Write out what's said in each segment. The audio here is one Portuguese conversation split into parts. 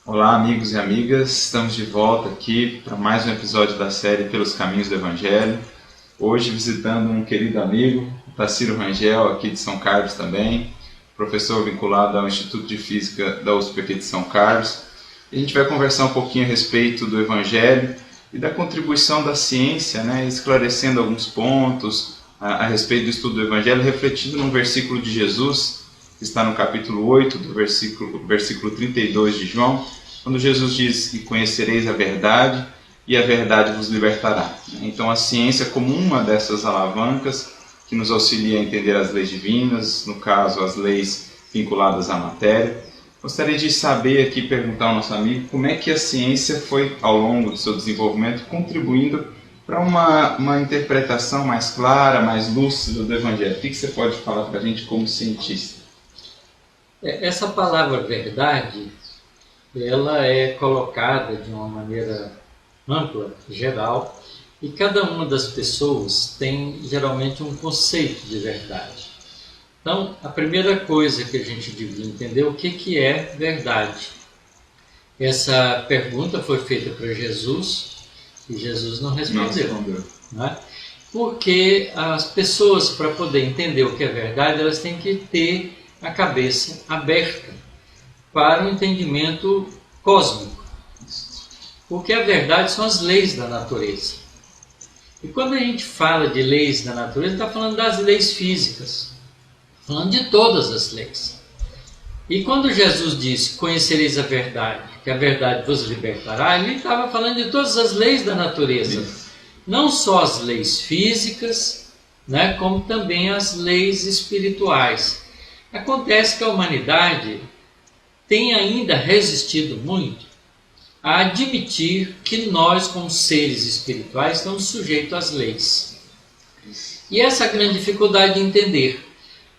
Olá, amigos e amigas, estamos de volta aqui para mais um episódio da série Pelos Caminhos do Evangelho. Hoje visitando um querido amigo, Tarsilo Rangel, aqui de São Carlos também, professor vinculado ao Instituto de Física da USP aqui de São Carlos. E a gente vai conversar um pouquinho a respeito do Evangelho e da contribuição da ciência, esclarecendo alguns pontos a respeito do estudo do Evangelho, refletindo num versículo de Jesus, que está no capítulo 8, do versículo 32 de João, quando Jesus diz: "E conhecereis a verdade, e a verdade vos libertará". Então a ciência como uma dessas alavancas que nos auxilia a entender as leis divinas, no caso as leis vinculadas à matéria. Gostaria de saber aqui, perguntar ao nosso amigo, como é que a ciência foi, ao longo do seu desenvolvimento, contribuindo para uma interpretação mais clara, mais lúcida do Evangelho. O que você pode falar para a gente como cientista? Essa palavra verdade, ela é colocada de uma maneira ampla, geral, e cada uma das pessoas tem geralmente um conceito de verdade. Então, a primeira coisa que a gente devia entender é o que é verdade. Essa pergunta foi feita para Jesus e Jesus não respondeu. Não é? Porque as pessoas, para poder entender o que é verdade, elas têm que ter a cabeça aberta para um entendimento cósmico. Porque a verdade são as leis da natureza. E quando a gente fala de leis da natureza, está falando das leis físicas, falando de todas as leis. E quando Jesus disse: "Conhecereis a verdade, que a verdade vos libertará", ele estava falando de todas as leis da natureza. Não só as leis físicas, como também as leis espirituais. Acontece que a humanidade tem ainda resistido muito a admitir que nós, como seres espirituais, estamos sujeitos às leis. E essa é a grande dificuldade de entender.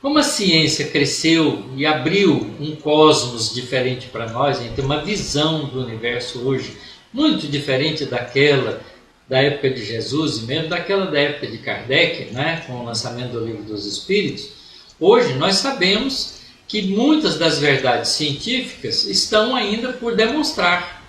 Como a ciência cresceu e abriu um cosmos diferente para nós, a gente tem uma visão do universo hoje muito diferente daquela da época de Jesus e mesmo daquela da época de Kardec, com o lançamento do Livro dos Espíritos. Hoje nós sabemos que muitas das verdades científicas estão ainda por demonstrar,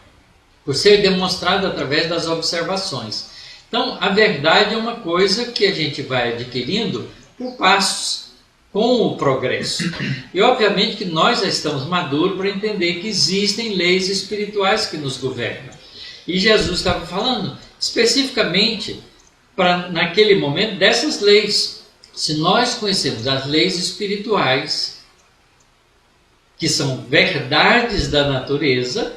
por ser demonstrado através das observações. Então, a verdade é uma coisa que a gente vai adquirindo por passos, com o progresso. E obviamente que nós já estamos maduros para entender que existem leis espirituais que nos governam. E Jesus estava falando especificamente, naquele momento, dessas leis. Se nós conhecemos as leis espirituais, que são verdades da natureza,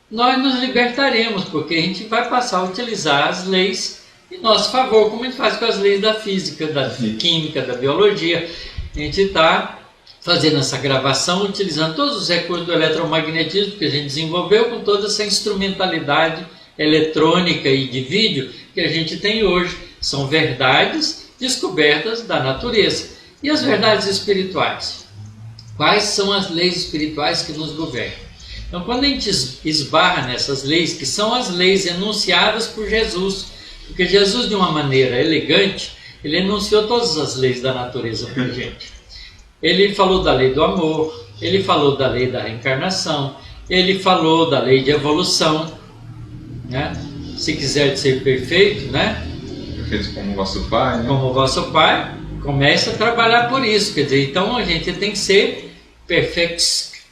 nós nos libertaremos, porque a gente vai passar a utilizar as leis em nosso favor, como a gente faz com as leis da física, da química, da biologia. A gente está fazendo essa gravação utilizando todos os recursos do eletromagnetismo que a gente desenvolveu, com toda essa instrumentalidade eletrônica e de vídeo que a gente tem hoje. São verdades descobertas da natureza. E as verdades espirituais? Quais são as leis espirituais que nos governam? Então, quando a gente esbarra nessas leis, que são as leis enunciadas por Jesus, porque Jesus, de uma maneira elegante, ele enunciou todas as leis da natureza para a gente. Ele falou da lei do amor, ele falou da lei da reencarnação, ele falou da lei de evolução, Se quiser ser perfeito, Perfeitos como o vosso Pai, Como o vosso Pai, comece a trabalhar por isso. Quer dizer, então a gente tem que ser perfeito,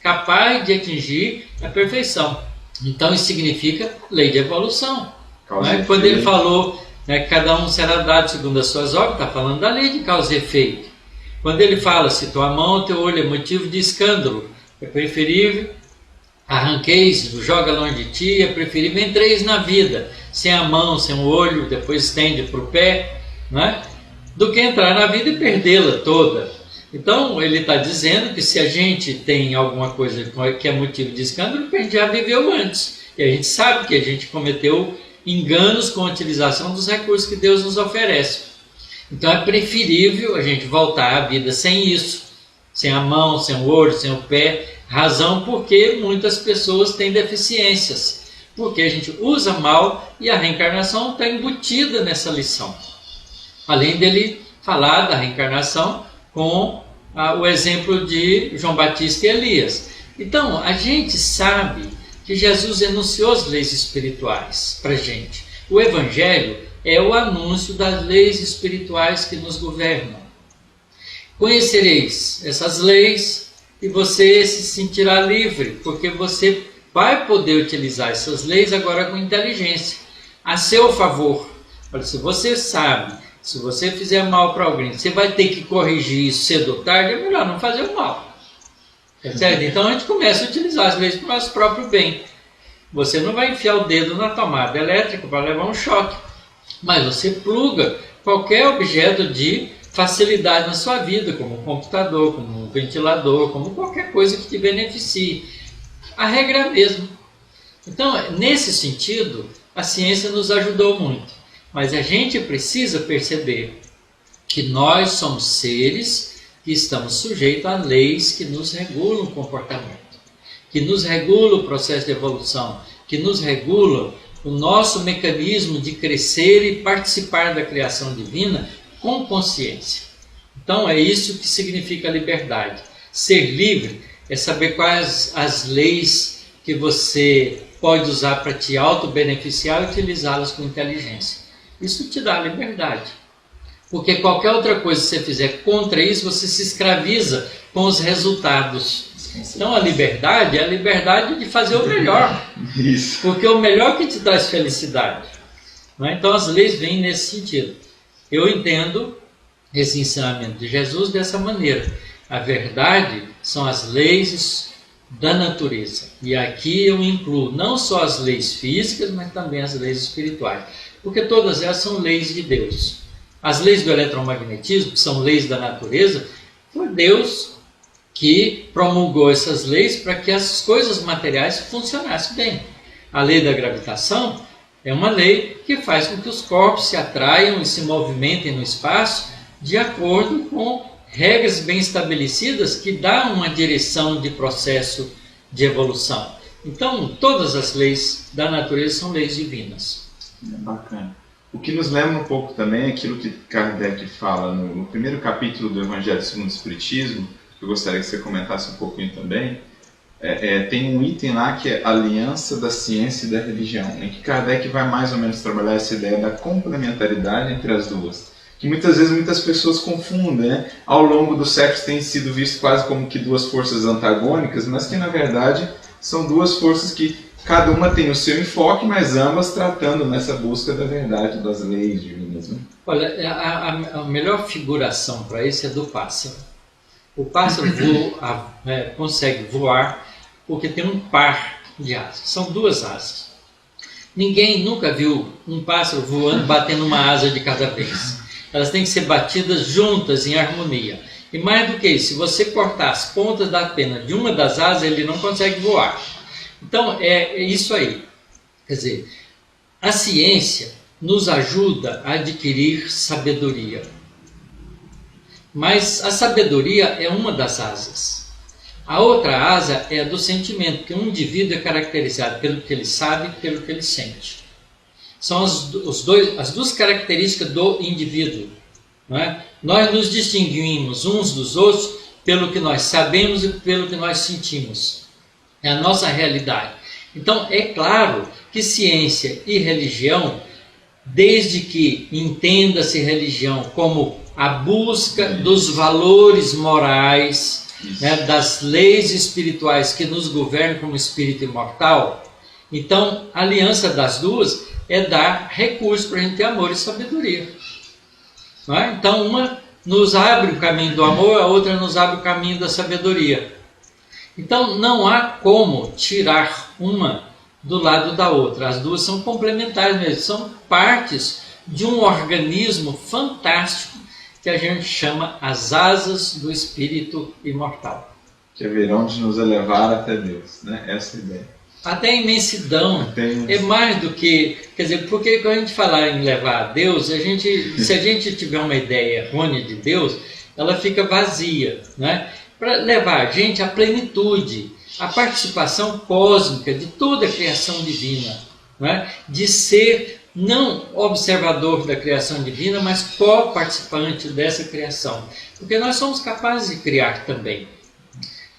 capaz de atingir a perfeição. Então isso significa lei de evolução. Quando ele falou que cada um será dado segundo as suas obras, está falando da lei de causa e efeito. Quando ele fala: "Se tua mão ou teu olho é motivo de escândalo, é preferível arranqueis, joga longe de ti, é preferível entreis na vida sem a mão, sem o olho, depois estende para o pé, do que entrar na vida e perdê-la toda". Então, ele está dizendo que se a gente tem alguma coisa que é motivo de escândalo, a gente já viveu antes. E a gente sabe que a gente cometeu enganos com a utilização dos recursos que Deus nos oferece. Então, é preferível a gente voltar à vida sem isso, sem a mão, sem o olho, sem o pé. Razão porque muitas pessoas têm deficiências. Porque a gente usa mal e a reencarnação está embutida nessa lição. Além dele falar da reencarnação com o exemplo de João Batista e Elias. Então, a gente sabe que Jesus enunciou as leis espirituais para a gente. O Evangelho é o anúncio das leis espirituais que nos governam. Conhecereis essas leis e você se sentirá livre, porque você vai poder utilizar essas leis agora com inteligência, a seu favor. Olha, se você sabe, se você fizer mal para alguém, você vai ter que corrigir isso cedo ou tarde, é melhor não fazer o mal. Certo? Então a gente começa a utilizar as leis para o nosso próprio bem. Você não vai enfiar o dedo na tomada elétrica para levar um choque, mas você pluga qualquer objeto de facilidade na sua vida, como um computador, como um ventilador, como qualquer coisa que te beneficie. A regra é a mesma. Então, nesse sentido, a ciência nos ajudou muito. Mas a gente precisa perceber que nós somos seres que estamos sujeitos a leis que nos regulam o comportamento, que nos regulam o processo de evolução, que nos regulam o nosso mecanismo de crescer e participar da criação divina com consciência. Então é isso que significa liberdade. Ser livre é saber quais as leis que você pode usar para te auto-beneficiar e utilizá-las com inteligência. Isso te dá liberdade. Porque qualquer outra coisa que você fizer contra isso, você se escraviza com os resultados. Então a liberdade é a liberdade de fazer o melhor. Isso. Porque o melhor que te traz felicidade. Não é? Então as leis vêm nesse sentido. Eu entendo esse ensinamento de Jesus dessa maneira. A verdade são as leis da natureza. E aqui eu incluo não só as leis físicas, mas também as leis espirituais. Porque todas elas são leis de Deus. As leis do eletromagnetismo, que são leis da natureza, foi Deus que promulgou essas leis para que as coisas materiais funcionassem bem. A lei da gravitação é uma lei que faz com que os corpos se atraiam e se movimentem no espaço de acordo com regras bem estabelecidas que dão uma direção de processo de evolução. Então, todas as leis da natureza são leis divinas. Bacana. O que nos lembra um pouco também é aquilo que Kardec fala no primeiro capítulo do Evangelho segundo o Espiritismo, que eu gostaria que você comentasse um pouquinho também. Tem um item lá que é a aliança da ciência e da religião, em que Kardec vai mais ou menos trabalhar essa ideia da complementaridade entre as duas, que muitas vezes muitas pessoas confundem, né? Ao longo dos séculos tem sido visto quase como que duas forças antagônicas, mas que na verdade são duas forças que cada uma tem o seu enfoque, mas ambas tratando nessa busca da verdade, das leis divinas. Né? Olha, a melhor figuração para isso é do pássaro. O pássaro consegue voar porque tem um par de asas. São duas asas. Ninguém nunca viu um pássaro voando, batendo uma asa de cada vez. Elas têm que ser batidas juntas, em harmonia. E mais do que isso, se você cortar as pontas da pena de uma das asas, ele não consegue voar. Então, é isso aí. Quer dizer, a ciência nos ajuda a adquirir sabedoria. Mas a sabedoria é uma das asas. A outra asa é a do sentimento, porque um indivíduo é caracterizado pelo que ele sabe e pelo que ele sente. São as duas características do indivíduo. Não é? Nós nos distinguimos uns dos outros pelo que nós sabemos e pelo que nós sentimos. É a nossa realidade. Então, é claro que ciência e religião, desde que entenda-se religião como a busca dos valores morais, né, das leis espirituais que nos governam como espírito imortal, então a aliança das duas é dar recursos para a gente ter amor e sabedoria. Não é? Então, uma nos abre o caminho do amor, a outra nos abre o caminho da sabedoria. Então, não há como tirar uma do lado da outra. As duas são complementares mesmo, são partes de um organismo fantástico que a gente chama as asas do espírito imortal. Que haverão de nos elevar até Deus, né? Essa é a ideia. Até a imensidão é mais do que... Quer dizer, porque quando a gente falar em levar a Deus, se a gente tiver uma ideia errônea de Deus, ela fica vazia, né? Para levar a gente à plenitude, à participação cósmica de toda a criação divina, né? De ser não observador da criação divina, mas co-participante dessa criação. Porque nós somos capazes de criar também.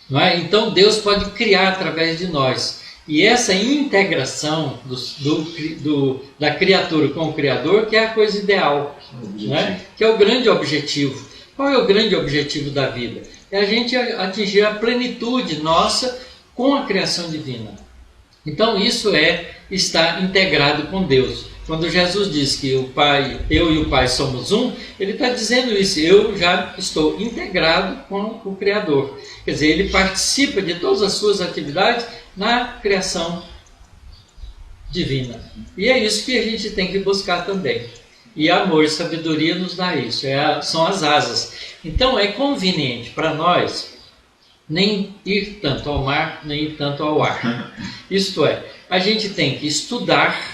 Não é? Então Deus pode criar através de nós. E essa integração da criatura com o Criador que é a coisa ideal, né? Que é o grande objetivo. Qual é o grande objetivo da vida? É a gente atingir a plenitude nossa com a criação divina. Então isso é estar integrado com Deus. Quando Jesus diz que o Pai, eu e o Pai somos um, ele está dizendo isso, eu já estou integrado com o Criador. Quer dizer, ele participa de todas as suas atividades na criação divina. E é isso que a gente tem que buscar também. E amor e sabedoria nos dá isso, são as asas. Então é conveniente para nós nem ir tanto ao mar, nem ir tanto ao ar. Isto é, a gente tem que estudar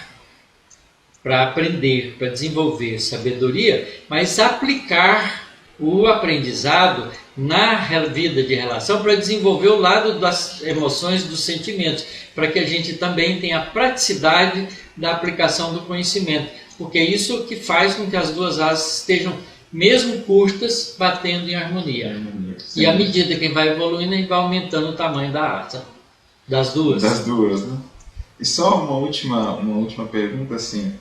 para aprender, para desenvolver sabedoria, mas aplicar o aprendizado na vida de relação para desenvolver o lado das emoções, dos sentimentos, para que a gente também tenha a praticidade da aplicação do conhecimento, porque é isso que faz com que as duas asas estejam, mesmo curtas, batendo em harmonia. E à medida que vai evoluindo, a gente vai aumentando o tamanho da asa, das duas. Das duas, né? E só uma última pergunta, assim,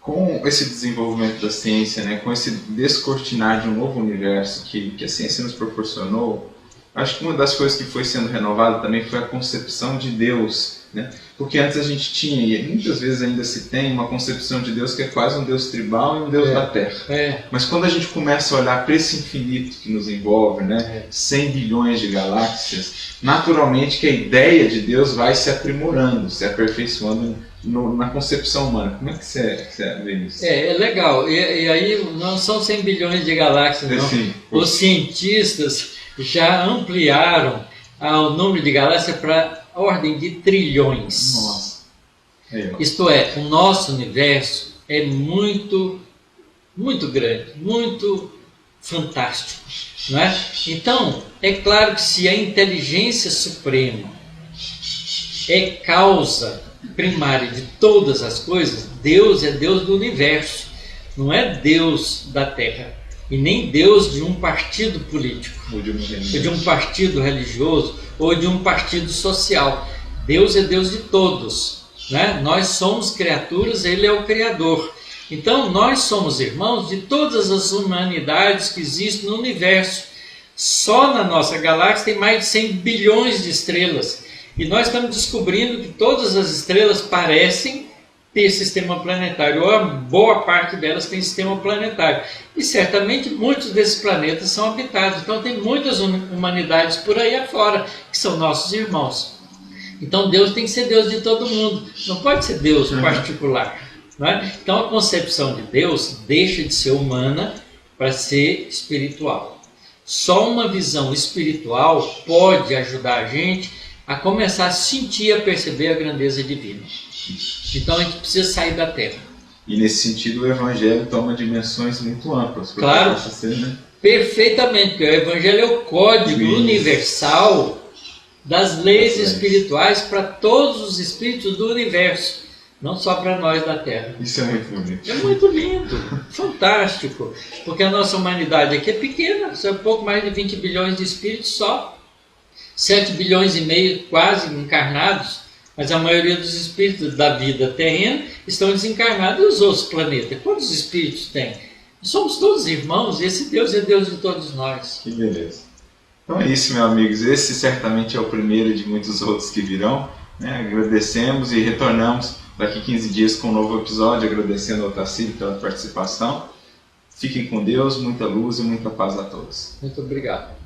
com esse desenvolvimento da ciência, né, com esse descortinar de um novo universo que a ciência nos proporcionou, acho que uma das coisas que foi sendo renovada também foi a concepção de Deus, né? Porque antes a gente tinha, e muitas vezes ainda se tem, uma concepção de Deus que é quase um Deus tribal e um Deus da Terra. Mas quando a gente começa a olhar para esse infinito que nos envolve, né, 100 bilhões de galáxias, naturalmente que a ideia de Deus vai se aprimorando, se aperfeiçoando na concepção humana. Como é que você vê isso? É legal. E aí não são 100 bilhões de galáxias, não. Sim. Os cientistas já ampliaram o número de galáxias para a ordem de trilhões. Nossa. Isto é, o nosso universo é muito, muito grande, muito fantástico, não é? Então, é claro que se a inteligência suprema é causa primária de todas as coisas, Deus é Deus do universo, não é Deus da Terra. E nem Deus de um partido político, ou de um partido religioso, ou de um partido social. Deus é Deus de todos, né? Nós somos criaturas, Ele é o Criador. Então nós somos irmãos de todas as humanidades que existem no universo. Só na nossa galáxia tem mais de 100 bilhões de estrelas. E nós estamos descobrindo que todas as estrelas parecem ter sistema planetário, ou a boa parte delas tem sistema planetário. E certamente muitos desses planetas são habitados. Então tem muitas humanidades por aí afora, que são nossos irmãos. Então Deus tem que ser Deus de todo mundo, não pode ser Deus particular. Não é? Então a concepção de Deus deixa de ser humana para ser espiritual. Só uma visão espiritual pode ajudar a gente a começar a sentir, a perceber a grandeza divina. Então a gente precisa sair da Terra. E nesse sentido o Evangelho toma dimensões muito amplas. Claro, ser, né? Perfeitamente, porque o Evangelho é o código universal das leis espirituais para todos os espíritos do universo, não só para nós da Terra. Isso é muito bonito. É muito lindo, fantástico, porque a nossa humanidade aqui é pequena, são pouco mais de 20 bilhões de espíritos só, 7 bilhões e meio quase encarnados, mas a maioria dos espíritos da vida terrena estão desencarnados nos outros planetas. Quantos espíritos tem? Somos todos irmãos, e esse Deus é Deus de todos nós. Que beleza. Então é isso, meus amigos. Esse certamente é o primeiro de muitos outros que virão, né? Agradecemos e retornamos daqui 15 dias com um novo episódio, agradecendo ao Tarsílio pela participação. Fiquem com Deus, muita luz e muita paz a todos. Muito obrigado.